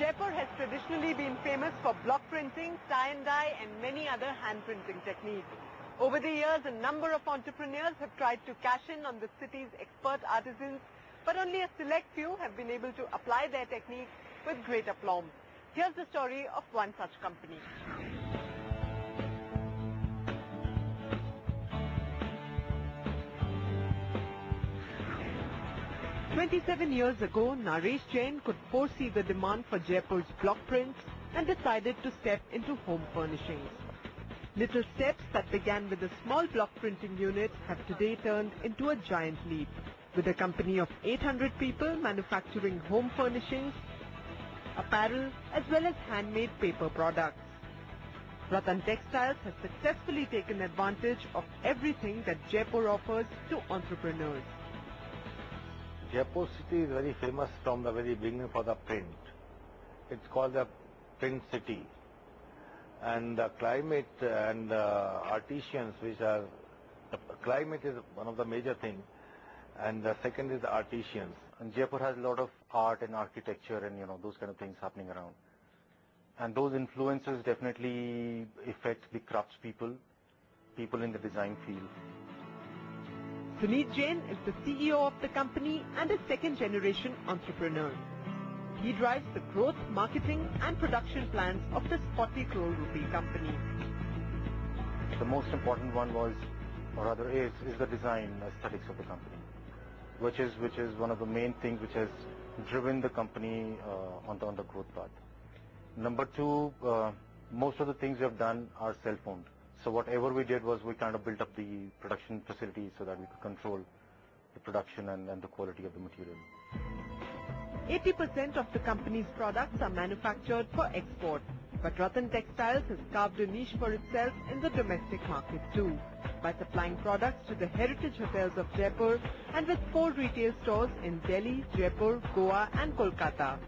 Jaipur has traditionally been famous for block printing, tie and dye and many other hand printing techniques. Over the years, a number of entrepreneurs have tried to cash in on the city's expert artisans, but only a select few have been able to apply their techniques with great aplomb. Here's the story of one such company. "27 years ago, Naresh Jain could foresee the demand for Jaipur's block prints and decided to step into home furnishings. Little steps that began with a small block printing unit have today turned into a giant leap, with a company of 800 people manufacturing home furnishings, apparel, as well as handmade paper products. Ratan Textiles has successfully taken advantage of everything that Jaipur offers to entrepreneurs. Jaipur city is very famous from the very beginning for the print. It's called the print city. And the climate and artisans, the climate is one of the major things, and the second is the artisans. And Jaipur has a lot of art and architecture and those kind of things happening around. And those influences definitely affect the craftspeople, people in the design field. Sunit Jain is the CEO of the company and a second-generation entrepreneur. He drives the growth, marketing and production plans of this 40 crore rupee company. The most important one was, or rather is the design aesthetics of the company, which is one of the main things which has driven the company on the growth path. Number two, most of the things we have done are self-owned. So whatever we did was we kind of built up the production facilities so that we could control the production and the quality of the material. 80% of the company's products are manufactured for export, but Ratan Textiles has carved a niche for itself in the domestic market too, by supplying products to the heritage hotels of Jaipur and with 4 retail stores in Delhi, Jaipur, Goa and Kolkata.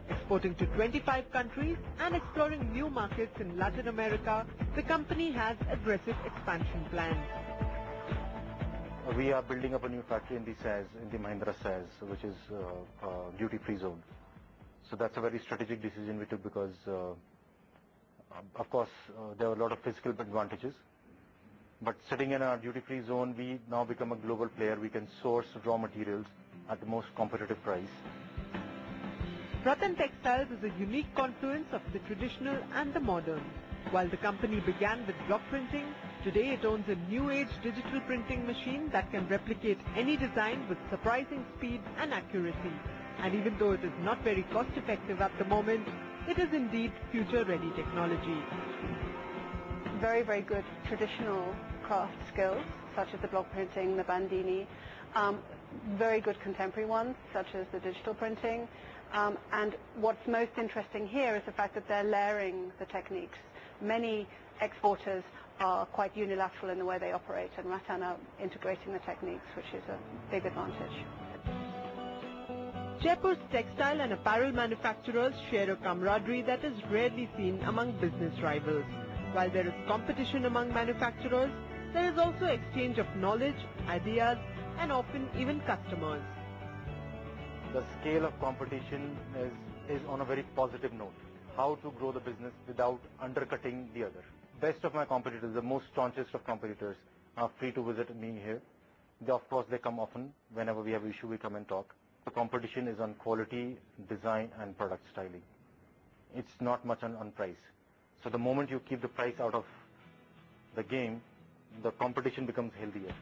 Exporting to 25 countries and exploring new markets in Latin America, the company has aggressive expansion plans. We are building up a new factory in the Mahindra SAS, which is a duty-free zone. So that's a very strategic decision we took because, of course, there are a lot of physical advantages. But sitting in a duty-free zone, we now become a global player. We can source raw materials at the most competitive price. Ratan Textiles is a unique confluence of the traditional and the modern. While the company began with block printing, today it owns a new-age digital printing machine that can replicate any design with surprising speed and accuracy. And even though it is not very cost-effective at the moment, it is indeed future-ready technology. Very, very good traditional craft skills, such as the block printing, the bandini. Very good contemporary ones, such as the digital printing. And what's most interesting here is the fact that they're layering the techniques. Many exporters are quite unilateral in the way they operate, and Ratan are integrating the techniques, which is a big advantage. Jaipur's textile and apparel manufacturers share a camaraderie that is rarely seen among business rivals. While there is competition among manufacturers, there is also exchange of knowledge, ideas, and often even customers. The scale of competition is on a very positive note. How to grow the business without undercutting the other. Best of my competitors, the most staunchest of competitors, are free to visit me here. Of course, they come often. Whenever we have an issue, we come and talk. The competition is on quality, design, and product styling. It's not much on price. So the moment you keep the price out of the game, the competition becomes healthier.